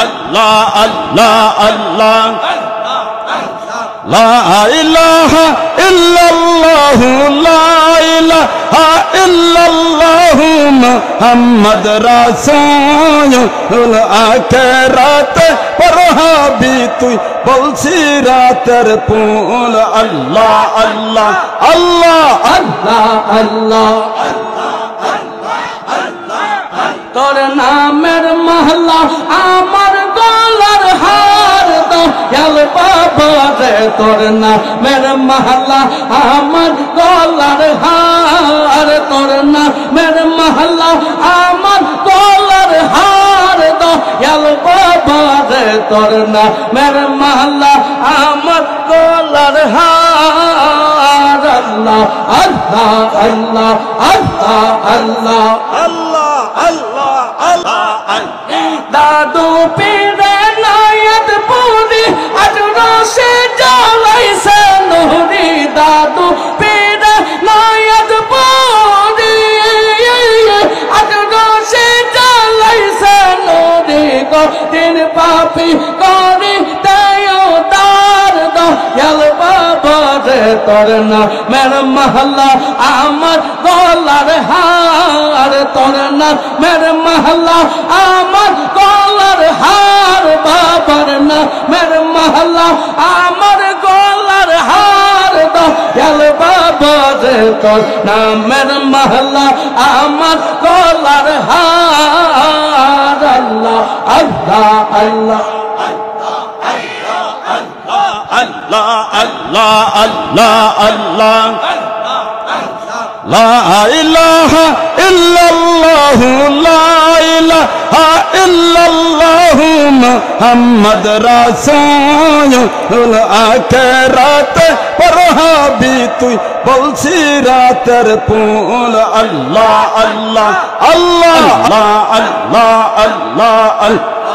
আল্লাহ আল্লাহ আল্লাহ লা ইলাহা ইল্লাল্লাহ লা ইলাহা ইল্লাল্লাহ মুহাম্মদ রাসূলুল আখিরাত পরহাবি তুই বলছি রাতের ফুল আল্লাহ আল্লাহ আল্লাহ আল্লাহ আল্লাহ তোর নামের মহল্লা আমার গলার হার দয়াল বাবা রে তোর নামের মহল্লা আমার গলার হার তোর নামের মহল্লা আমার গলার হার দয়াল বাবা রে তোর নামের মহল্লা আমার গলার হার আল্লাহ আল্লাহ আল্লাহ আল্লাহ আল্লাহ আল্লাহ আল্লাহ আল্লাহ দাদু পীরে নায়াত পুরি আজরসে জ্বালাইছে নুরি দাদু পীরে নায়াত পুরি আজরসে জ্বালাইছে নুরি গো দিন পাপি করি দেও তার দয়াল বাবা রে তোর নামের মহল্লা আমার গলার হার তোর নামের মহল্লা আমার গলার হার বাবার নামের মহল্লা আমার গলার হার দয়াল বাবা রে তোর নামের মহল্লা আমার গলার হার আল্লাহ আল্লাহ আল্লাহ আল্লাহ আল্লাহ আল্লাহ আল্লাহ লা ইলাহা ইল্লাল্লাহ লা ইলাহা ইল্লাল্লাহ মুহাম্মদ রাসূলুল আখিরাত পরহাবি তুই বলছি রাতের ফুল আল্লাহ আল্লাহ আল্লাহ আল্লাহ আল্লাহ আল্লাহ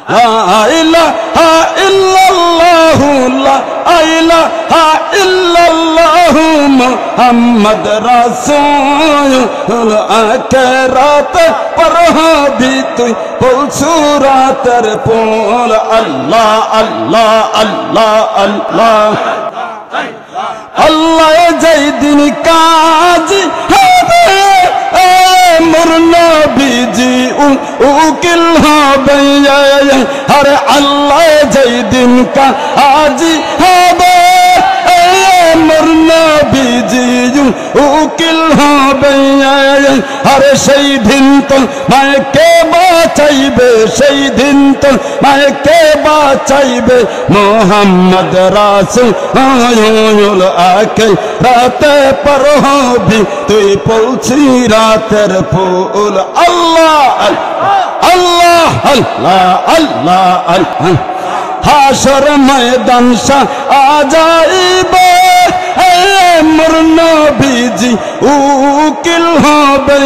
লা ইলাহা ইল্লাল্লাহ লা ইলাহা ইল্লাল্লাহ মুহাম্মদ রাসূলুল আখিরাত পরহাবি তুই বলছু রাতের ফুল আল্লাহ আল্লাহ আল্লাহ আল্লাহ আল্লাহ যেই দিন কাজী হবে মোর নবীজি উকিল হবে আরে আল্লাহ যেই দিন কাজী হবে মোর নবীজি উকিল হবে আরে সেই দিন তো মাকে বাঁচাইবে সেই দিন তো মাকে বাঁচাইবে মুহাম্মদ রাসূলুল আখিরাত পরহাবি তুই বলছি রাতের ফুল আল্লাহ আল্লাহ আল্লাহ আল্লাহ আল্লাহ হাসর ময়দান আজাইবে মোর নবীজি উকিল হবে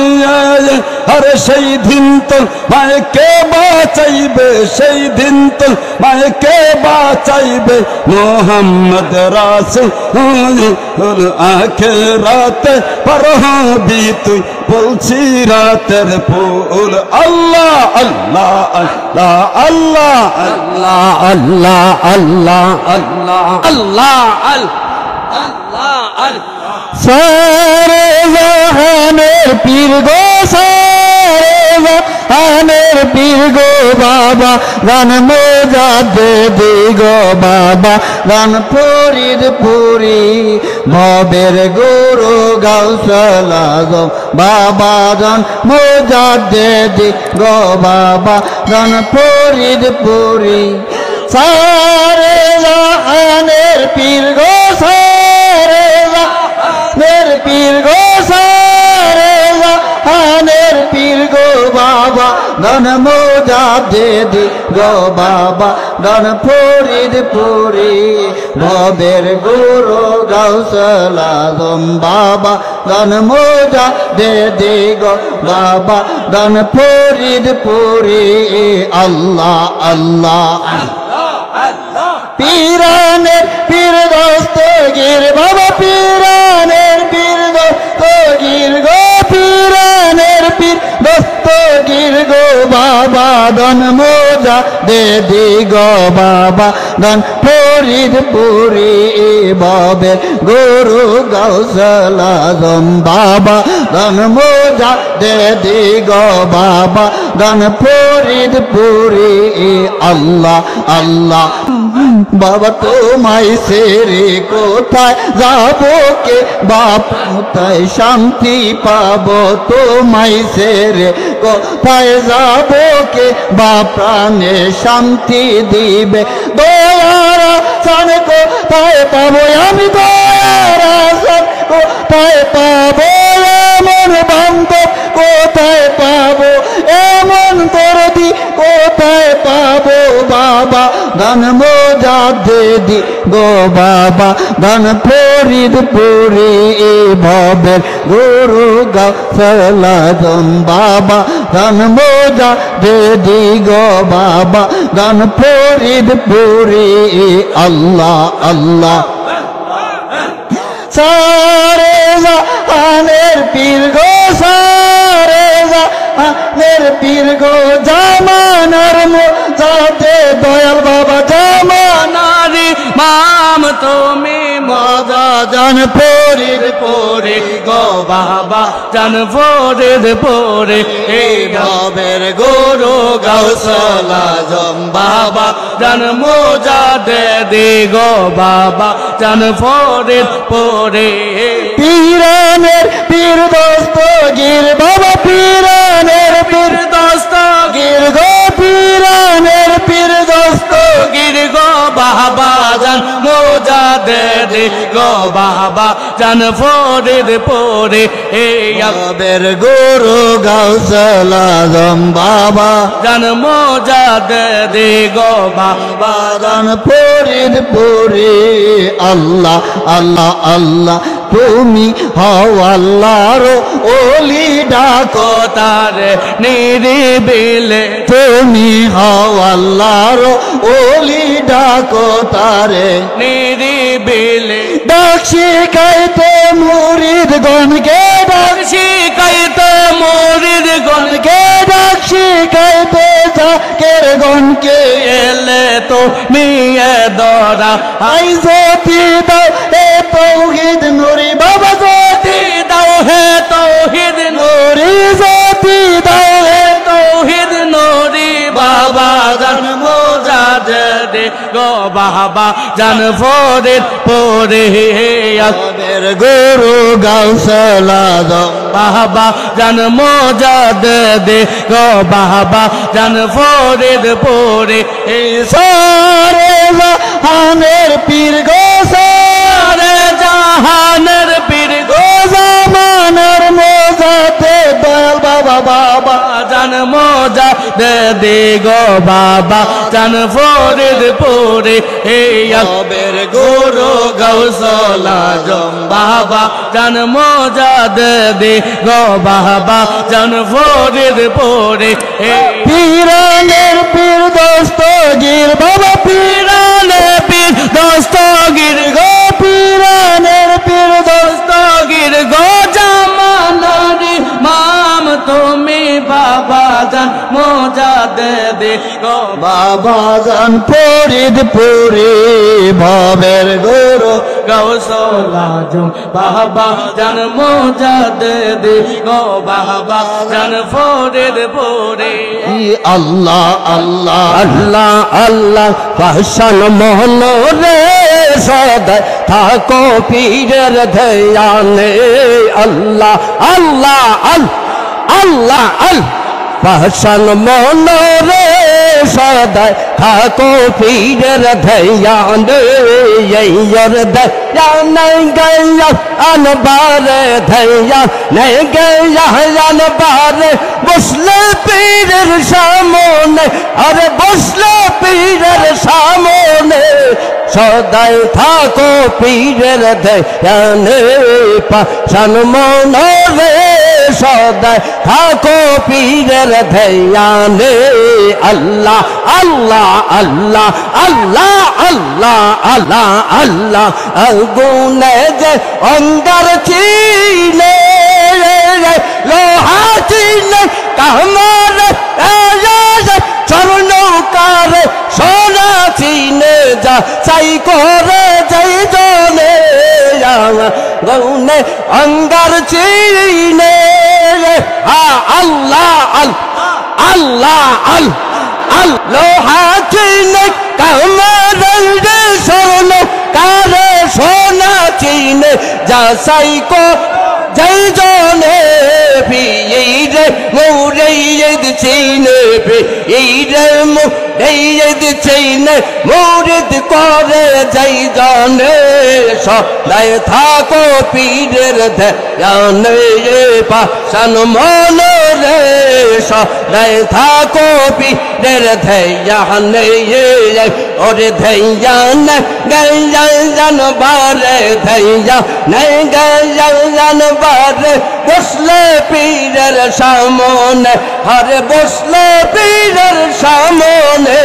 আরে সেই দিন তো মাকে বাঁচাইবে সেই দিন তো মাকে বাঁচাইবে মুহাম্মদ রাসূলুল আখিরাত পরহাবি তুই বলছি রাতের ফুল আল্লাহ আল্লাহ আল্লাহ আল্লাহ আল্লাহ আল্লাহ আল্লাহ আল্লাহ আল্লাহ আল্লাহ আল্লাহ সারে জাহানের পীর গো সারে জাহানের পীর গো বাবা গান মুজাদ্দিদি গো বাবা গান ফরিদপুরি মবের গুরু গাউসুল আজম বাবা গান মুজাদ্দিদি গো বাবা গান ফরিদপুরি সারে জাহানের পীর গো সারে জাহানের পীর গো সারে জাহানের পীর গো বাবা গান মুজাদ্দিদি গো বাবা গান ফরিদপুরি ভবের গুরু গাউসুল আজম বাবা গান মুজাদ্দিদি গো বাবা গান ফরিদপুরি আল্লাহ আল্লাহ পীরানের পীর দস্তগীর বাবা পীরানের পীর দস্তগীর গো পীরানের পীর দস্তগীর গো বাবা দন মোজা দে দি গো বাবা দন ফরিদপুরি বাবের গুরু গাউসুল আজম বাবা দন মোজা দে দি গো বাবা দন ফরিদপুরি আল্লাহ আল্লাহ বাবা তোমায় সেরে কোথায় যাবো কে বাপ কোথায় শান্তি পাবো তোমায় সেরে কোথায় যাবো কে বাপ প্রাণে শান্তি দিবে দয়ার আসান কোথায় পাবো আমি দয়ার আসান কোথায় পাবো এমন বান্ধব কোথায় পাবো এমন দরদি কোথায় পাবো বাবা দান মোজা দে দি গো বাবা দান ফরিদপুরি ভবের গুরু গাউসুল আজম বাবা দান মোজা দে দি গো বাবা দান ফরিদপুরি আল্লাহ আল্লাহ সারে জাহানের পীর গো সারে জাহানের পীর গো জামানার মোজাতে দয়াল বাবা জামানার মাম তুমি মজা জান ফরিদপুরি গো বাবা জান ফরিদপুরি এই ভবের গুরু গাউসুল আজম বাবা জান মোজা দে দি গো বাবা জান ফরিদপুরি পীরানের পীর দস্তগীর বাবা পীরানের পীর দস্তগীর গো পীরানের পীর দস্তগীর গো বাবা জান মোজা দে দি গো বাবা জান ফরিদপুরি এই ভবের গুরু গাউসুল আজম বাবা জান মোজা দে দি গো বাবা দান ফরিদপুরি আল্লাহ আল্লাহ আল্লাহ তুমি হও আল্লাহর ওলি ডাকো তারে নিরিবিলে তুমি হও আল্লাহর ওলি ডাকো তারে নিরিবিলে ডাক শিখাইতে মুরিদ গণকে ডাক শিখাইতে মুরিদ গণকে ডাক শিখাইতে জাকের গণকে এলে তো মিয়ে দরা আই জ্যোতি দাও এ তৌহিদ নুরি বাবা জ্যোতি দাও হে তৌহিদ নুরি জ্যোতি দাও হে তৌহিদ নুরি বাবা জান মোজা দে দি গো বাবা জান ফরিদপুরি ভবের গুরু গাউসুল আজম বাবা জান মোজা দে দি গো বাবা জান ফরিদপুরি সারে জাহানের পীর গো সারে জাহানের পীর গো জামানার মোজাতে দয়াল বাবা বাবা জান মোজা দে দি গো বাবা জান ফরিদপুরি ভবের গুরু গাউসুল আজম বাবা জান মোজা দে দি গো বাবা জান ফরিদপুরি পীরানের পীর দস্তগীর বাবা পীরানের পীর দস্তগীর গো পীরানের পীর দস্তগীর গো জামানারি মাম তুমি বাবা জান মোজা দে দি গো বাবা জান ফরিদপুরি ভবের গুরু গাউসুল আজম বাবা জান মোজা দে দি গো বাবা জান ফরিদপুরি আল্লাহ আল্লাহ আল্লাহ আল্লাহ পাশান মোহন রে সদাই থাকো পীরের ধ্যানে আল্লাহ আল্লাহ আল্লাহ আল্লাহ পাশান মোহন রে সদাই থাকো পীরের ধ্যানে ইয়ার দয়া নাই গয়া আনবারে ধয়া নাই গয়া আনবারে বসলে পীরের সামনে আরে বসলে পীরের সামনে সদাই থাকো পীরের ধ্যানে পাশান মনরে সদাই থাকো পীরের ধ্যানে আল্লাহ আল্লাহ আল্লাহ আল্লাহ আল্লাহ আল্লাহ আল্লাহ আগুনে যে অঙ্গার ছিলে লোহা চিনে কামার স্বর্ণকার সোনা চিনে যা চাই করে যাই জনে গৌনে অঙ্গার চিনে আল্লাহ আল্লাহ আল্লাহ লোহা চিনে কামার স্বর্ণকার সোনা চিনে যা চাই যাই জনে রে মোরে চিনে রে মোরে চিনে মোরিদ করে যাই জনে সদায় থাকো পীরের ধ্যানে পাশান মনে রে সদায় থাকো পীরের ধ্যানে ওরে ধ্যান গান বারে ধ্যান গান বারে বসলে পীরের সামনে হরে বসলে পীরের সামনে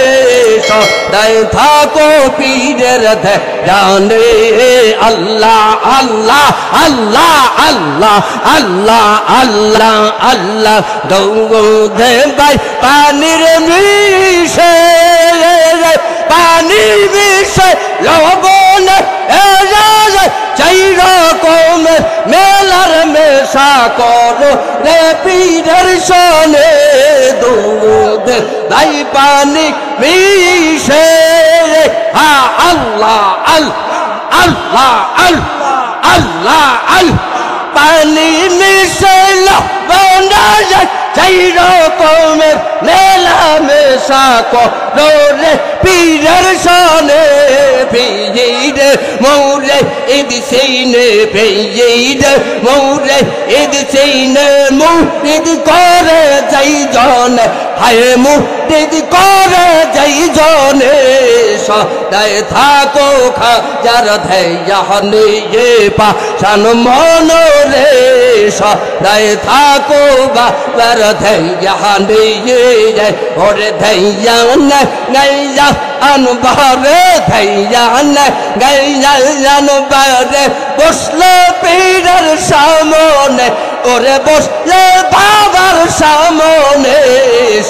সদায় থাকো পীরের ধ্যানে আল্লাহ আল্লাহ আল্লাহ আল্লাহ আল্লাহ আল্লাহ আল্লাহ দৌড়ে ভাই পানির মিশে পানির মিশে লবণ চাই রকমের মেলার মেশা করো রে পীরের সনে দুধ দাই পানি মিশে আল্লাহ আল্লাহ আল্লাহ আল্লাহ আল্লাহ পানি মিশে লবণ চাই রকমের মেলা মেশা করো রে পীরের সনে পীরে মোরে ঈদ সেইনে পীরে মোরে ঈদ সেইনে মুরিদ করে যাই জনে হায় মুরিদ করে যাই জনে সদায় থাকো খাজার ধ্যানে পাশান মনে রে সদায় থাকো বাবার ধ্যানে ওরে ধ্যান গাইয়া আনবারে ধ্যান গাইয়া আনবারে বসলে পীরের সামনে ওরে বসলে বাবার সামনে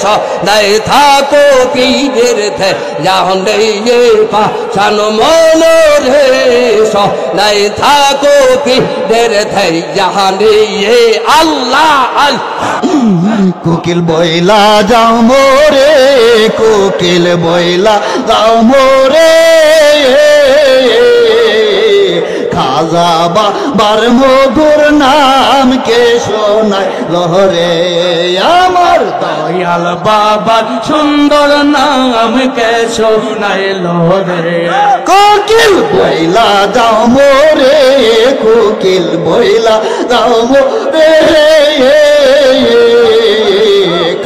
সদায় থাকো পীরের ধ্যানে পাশান মনে রে সদায় থাকো পীরের ধ্যানে আল্লাহ আল্লাহ কোকিল বইলা যাও মোরে কোকিল বইলা যাও মোরে খাজা বাবার মধুর নাম কে শোনায় লহরে আমার দয়াল বাবার সুন্দর নাম কে শোনাইলো রে কোকিল বইলা যাও মোরে কোকিল বইলা যাও মোরে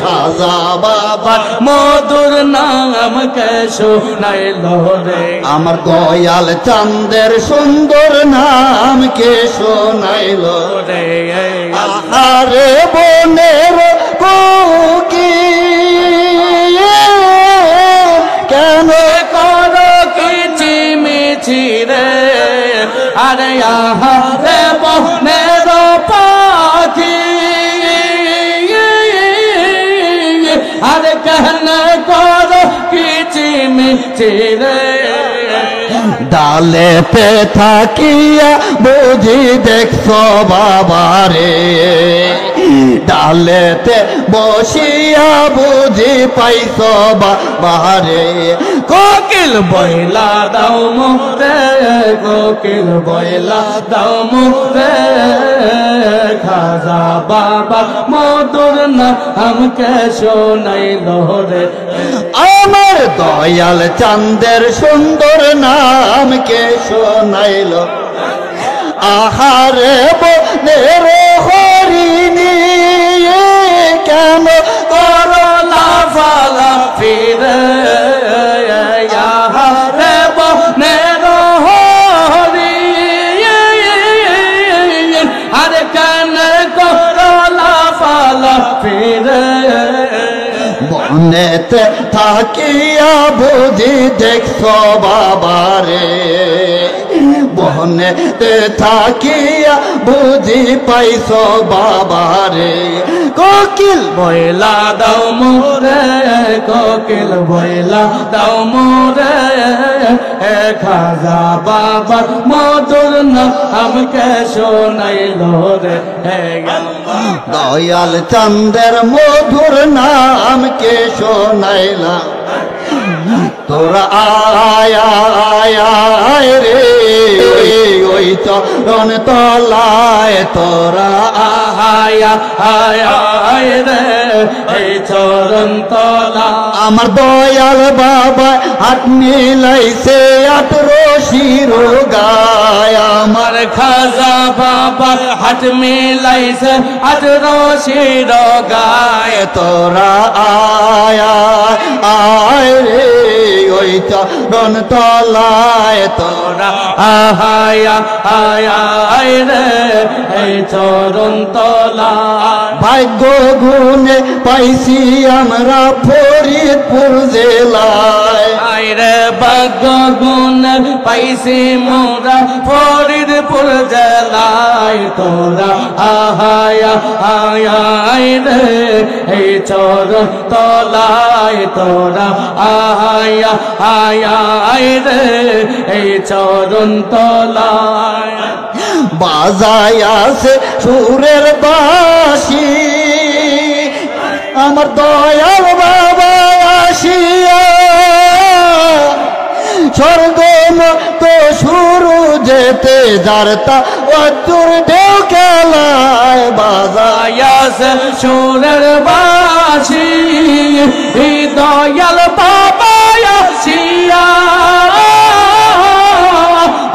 খাজা বাবার মধুর নাম কে শোনাইলো রে আমার দয়াল চাঁদের সুন্দর নাম কে শোনাইলো রে আহারে বনের কোকিল কেন করো কিচি মিছি রে আরে আহারে বনের পাখি আরে কেন করো কিচি মিছি রে ডালেতে থাকিয়া বুঝি দেখছো বাবারে ডালেতে বসিয়া বুঝি পাইছো বাবারে কোকিল বইলা দাও মোরে কোকিল বইলা দাও মোরে খাজা বাবা মধুর নাম কে শোনাইলো রে আমার দয়াল চাঁদের সুন্দর নাম কে শোনাইলো আহারে বনের হরিণী কেন করো লাফালা ফিরে আহারে বনের হরি আরে কেন করো লাফালা ফিরে বনেতে থাকিয়া বুঝি দেখছো বাবারে বনেতে থাকিয়া বুঝি পাইছো বাবারে কোকিল বয়লা দাও মোরে কোকিল বয়লা দাও মোরে খাজা বাবার মধুর নাম কে শোনাইলো রে দয়াল চন্দ্রের মধুর নাম কে শোনাইলা তোরা আয়া আয় রে ওই চরণ তলায় তোরা আয়া আয়া রে এই চরণ তলা আমার দয়াল বাবা হাত মিলাইছে আট রশির গায় আমার খাজা বাবা হাত মিলাইছে আট রশির গায় তোরা আয়া আয় রে ওই চরণ তলায় তোরা আহায়া আয়া রে এই চরণ তলা ভাগ্য গুণে পাইছি আমরা ফরিদপুর জেলায় আইরে ভাগ্য গুণ পাইছি মোরা ফরিদপুর জেলায় তোরা আহায়া আয়া রে এই চরণ তলায় তোরা আহায়া আয়া রে এই চরণ তলায় বাজায় আছে সুরের বাঁশি আমার দয়াল বাবা আসিয়া স্বর্গ তো শুরু যেতে যারতা অচুর ঢেউ খেলায় বাজায় আয়াসে সুরের বাঁশি দয়াল বাবা আসিয়া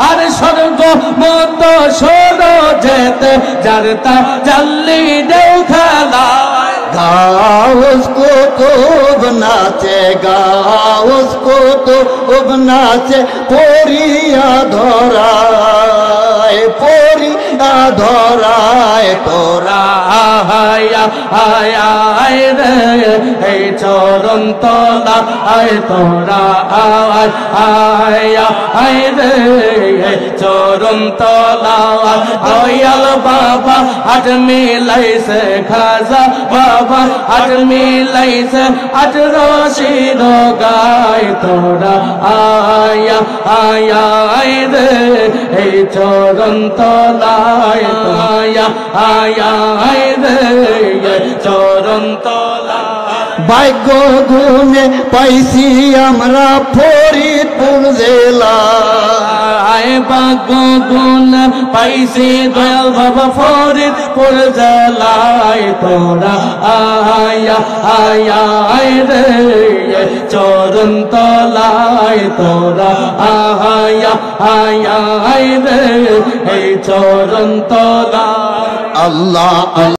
আর স্বর্গ মত সর যেতে যারতা জাল্লি ঢেউ খেলায় গাউস কুতুব নাচে গাউস কুতুব নাচে পরিয়া ধরায় পরিয়া ধরায় তোরা আহায়া আয়া রে এই চরণ তলা আয় তোরা আয় আয়া রে এই চরণ তলা দয়াল বাবা হাত মিলাইছে খাজা বাবা হাত মিলাইছে হাত রশিদ গায় তোরা আয়া আয়া রে এই চরণ তলায় আয়া আয়া রে চরণ তলায় ভাগ্য গুণে পাইছি আমরা ফরিদপুর জেলা আয় ভাগ্য গুণ পাইছি দয়াল বাবা ফরিদপুর জেলায় তোরা আয়া আয়া রে চরণ তলায় তোরা আয়া আয়া রে এই চরণ তলায় আল্লাহ